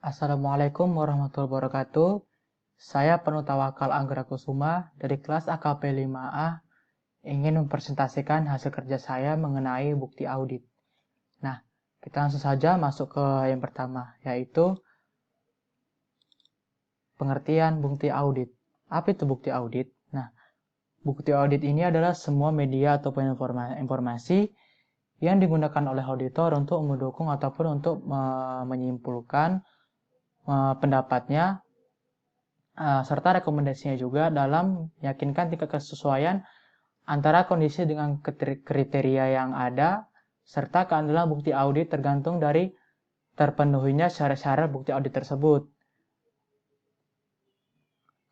Assalamualaikum warahmatullahi wabarakatuh. Saya Penutawakal Anggrakusuma dari kelas AKP 5A ingin mempresentasikan hasil kerja saya mengenai bukti audit. Nah, kita langsung saja masuk ke yang pertama, yaitu pengertian bukti audit. Apa itu bukti audit? Nah, bukti audit ini adalah semua media ataupun informasi yang digunakan oleh auditor untuk mendukung ataupun untuk menyimpulkan pendapatnya serta rekomendasinya juga dalam meyakinkan tingkat kesesuaian antara kondisi dengan kriteria yang ada serta keandalan bukti audit tergantung dari terpenuhinya syarat-syarat bukti audit tersebut.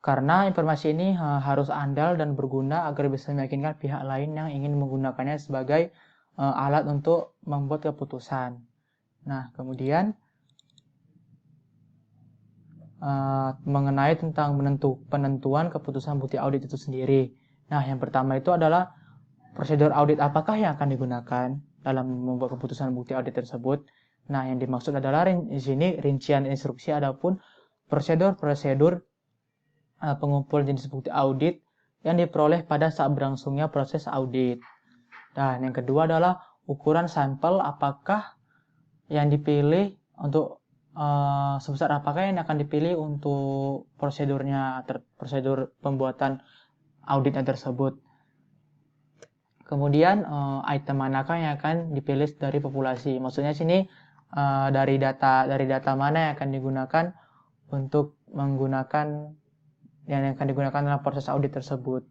Karena informasi ini harus andal dan berguna agar bisa meyakinkan pihak lain yang ingin menggunakannya sebagai alat untuk membuat keputusan. Nah, kemudian mengenai tentang penentuan keputusan bukti audit itu sendiri. Nah, yang pertama itu adalah prosedur audit apakah yang akan digunakan dalam membuat keputusan bukti audit tersebut. Nah, yang dimaksud adalah di sini rincian instruksi adapun prosedur-prosedur pengumpulan jenis bukti audit yang diperoleh pada saat berlangsungnya proses audit. Dan yang kedua adalah ukuran sampel apakah yang dipilih untuk sebesar apakah yang akan dipilih untuk prosedur pembuatan auditnya tersebut. Kemudian item manakah yang akan dipilih dari populasi. Maksudnya sini dari data mana yang akan digunakan untuk menggunakan yang akan digunakan dalam proses audit tersebut.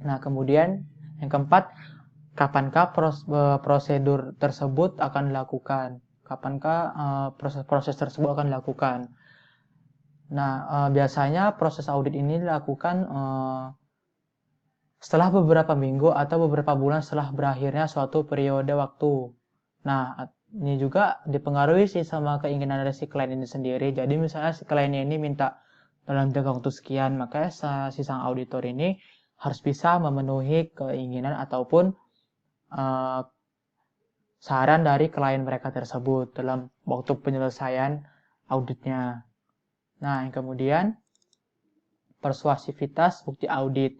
Nah, kemudian yang keempat, kapankah prosedur tersebut akan dilakukan? Kapankah proses tersebut akan dilakukan? Nah, biasanya proses audit ini dilakukan setelah beberapa minggu atau beberapa bulan setelah berakhirnya suatu periode waktu. Nah, ini juga dipengaruhi sih sama keinginan dari si klien ini sendiri. Jadi misalnya si kliennya ini minta dalam jangka waktu sekian, maka si sang auditor ini harus bisa memenuhi keinginan ataupun saran dari klien mereka tersebut dalam waktu penyelesaian auditnya. Nah, yang kemudian persuasivitas bukti audit.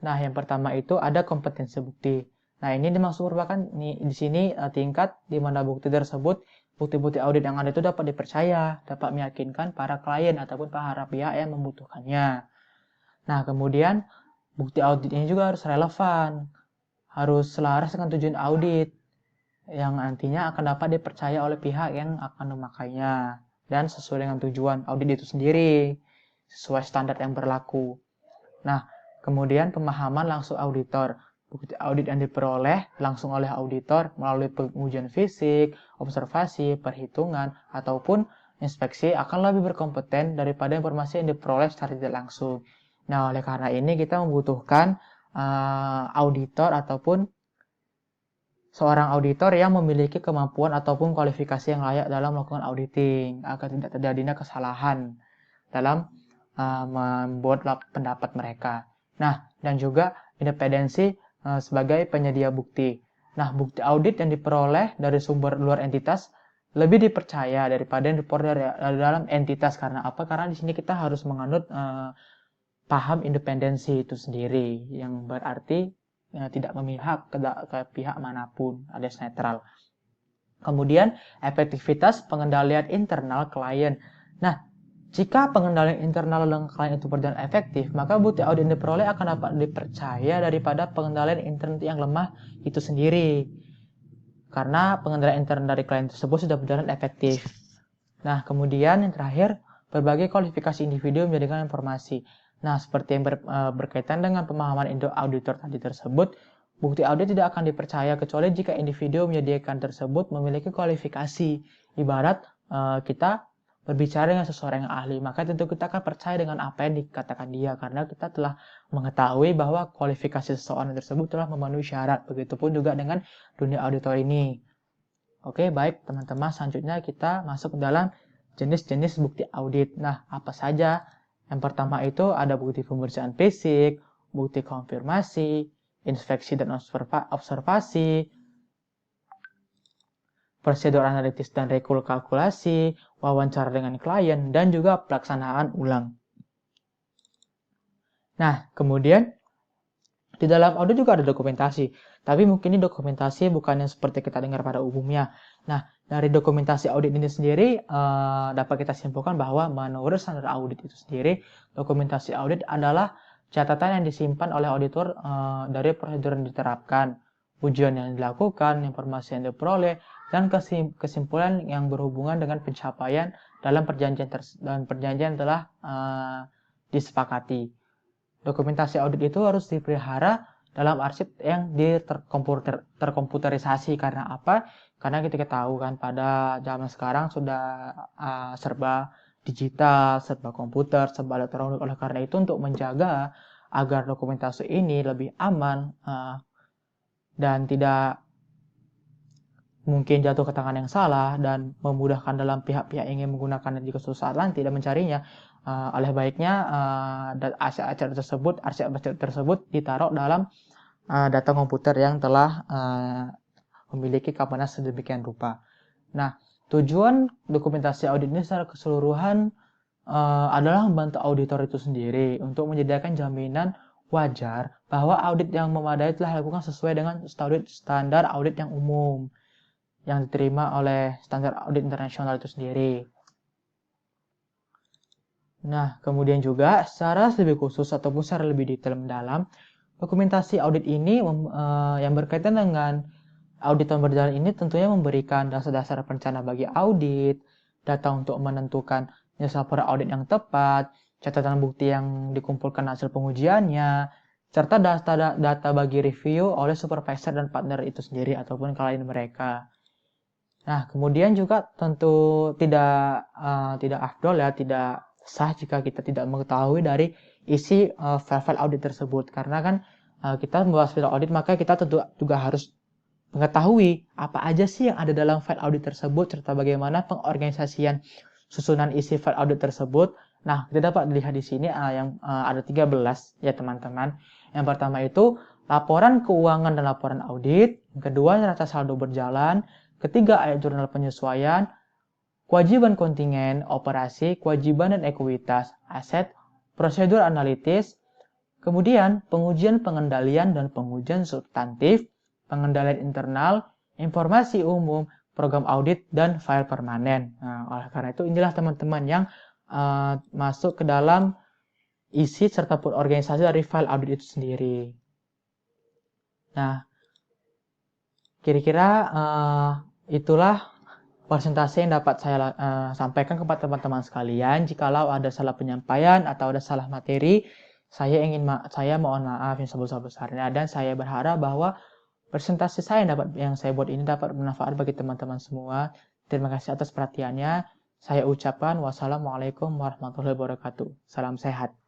Nah, yang pertama itu ada kompetensi bukti. Nah, ini dimaksud merupakan di sini tingkat di mana bukti tersebut, bukti-bukti audit yang ada itu dapat dipercaya, dapat meyakinkan para klien ataupun para pihak yang membutuhkannya. Nah, kemudian bukti audit ini juga harus relevan, harus selaras dengan tujuan audit yang nantinya akan dapat dipercaya oleh pihak yang akan memakainya dan sesuai dengan tujuan audit itu sendiri, sesuai standar yang berlaku. Nah, kemudian pemahaman langsung auditor. Bukti audit yang diperoleh langsung oleh auditor melalui pengujian fisik, observasi, perhitungan, ataupun inspeksi akan lebih berkompeten daripada informasi yang diperoleh secara tidak langsung. Nah, oleh karena ini kita membutuhkan auditor ataupun seorang auditor yang memiliki kemampuan ataupun kualifikasi yang layak dalam melakukan auditing agar tidak terjadinya kesalahan dalam membuat pendapat mereka. Nah, dan juga independensi sebagai penyedia bukti. Nah, bukti audit yang diperoleh dari sumber luar entitas lebih dipercaya daripada yang diperoleh dari dalam entitas. Karena apa? Karena di sini kita harus menganut paham independensi itu sendiri, yang berarti tidak memihak ke pihak manapun, alias netral. Kemudian, efektivitas pengendalian internal klien. Nah, jika pengendalian internal dalam klien itu berjalan efektif, maka bukti audit yang diperoleh akan dapat dipercaya daripada pengendalian internal yang lemah itu sendiri. Karena pengendalian internal dari klien tersebut sudah berjalan efektif. Nah, kemudian yang terakhir, berbagai kualifikasi individu menjadikan informasi. Nah, seperti yang berkaitan dengan pemahaman auditor tadi tersebut, bukti audit tidak akan dipercaya kecuali jika individu menyediakan tersebut memiliki kualifikasi. Ibarat kita berbicara dengan seseorang yang ahli, maka tentu kita akan percaya dengan apa yang dikatakan dia karena kita telah mengetahui bahwa kualifikasi seseorang tersebut telah memenuhi syarat. Begitupun juga dengan dunia auditor ini. Oke, baik teman-teman, selanjutnya kita masuk ke dalam jenis-jenis bukti audit. Nah, apa saja? Yang pertama itu ada bukti pemeriksaan fisik, bukti konfirmasi, inspeksi dan observasi, prosedur analitis dan kalkulasi, wawancara dengan klien, dan juga pelaksanaan ulang. Nah, kemudian di dalam audit juga ada dokumentasi, tapi mungkin ini dokumentasi bukan yang seperti kita dengar pada umumnya. Nah, dari dokumentasi audit ini sendiri dapat kita simpulkan bahwa menurut standar audit itu sendiri, dokumentasi audit adalah catatan yang disimpan oleh auditor dari prosedur yang diterapkan, ujian yang dilakukan, informasi yang diperoleh, dan kesimpulan yang berhubungan dengan pencapaian dalam perjanjian telah disepakati. Dokumentasi audit itu harus dipelihara dalam arsip yang terkomputerisasi. Karena apa? Karena kita tahu kan pada zaman sekarang sudah serba digital, serba komputer, serba elektronik. Oleh karena itu untuk menjaga agar dokumentasi ini lebih aman dan tidak mungkin jatuh ke tangan yang salah dan memudahkan dalam pihak-pihak yang ingin menggunakannya jika suatu saat nanti tidak mencarinya, oleh baiknya arsip tersebut ditaruh dalam data komputer yang telah memiliki kapasitas sedemikian rupa. Nah, tujuan dokumentasi audit ini secara keseluruhan adalah membantu auditor itu sendiri untuk menyediakan jaminan wajar bahwa audit yang memadai telah dilakukan sesuai dengan standar audit yang umum yang diterima oleh standar audit internasional itu sendiri. Nah, kemudian juga secara lebih khusus ataupun secara lebih detail mendalam, dokumentasi audit ini yang berkaitan dengan audit yang berjalan ini tentunya memberikan dasar-dasar perencanaan bagi audit, data untuk menentukan jasa per audit yang tepat, catatan bukti yang dikumpulkan hasil pengujiannya, serta data bagi review oleh supervisor dan partner itu sendiri ataupun klien mereka. Nah, kemudian juga tentu tidak afdol ya, tidak sah jika kita tidak mengetahui dari isi file-file audit tersebut. Karena kan kita membahas file audit, maka kita tentu juga harus mengetahui apa aja sih yang ada dalam file audit tersebut, serta bagaimana pengorganisasian susunan isi file audit tersebut. Nah, kita dapat dilihat di sini yang ada 13 ya teman-teman. Yang pertama itu laporan keuangan dan laporan audit. Yang kedua, neraca saldo berjalan. Ketiga, ayat jurnal penyesuaian, kewajiban kontingen, operasi, kewajiban dan ekuitas, aset, prosedur analitis, kemudian pengujian pengendalian dan pengujian substantif, pengendalian internal, informasi umum, program audit, dan file permanen. Nah, oleh karena itu inilah teman-teman yang masuk ke dalam isi serta organisasi dari file audit itu sendiri. Nah, kira-kira itulah presentasi yang dapat saya sampaikan kepada teman-teman sekalian. Jikalau ada salah penyampaian atau ada salah materi, saya mohon maaf yang sebesar-besarnya, dan saya berharap bahwa presentasi yang saya buat ini dapat bermanfaat bagi teman-teman semua. Terima kasih atas perhatiannya. Saya ucapkan wassalamualaikum warahmatullahi wabarakatuh. Salam sehat.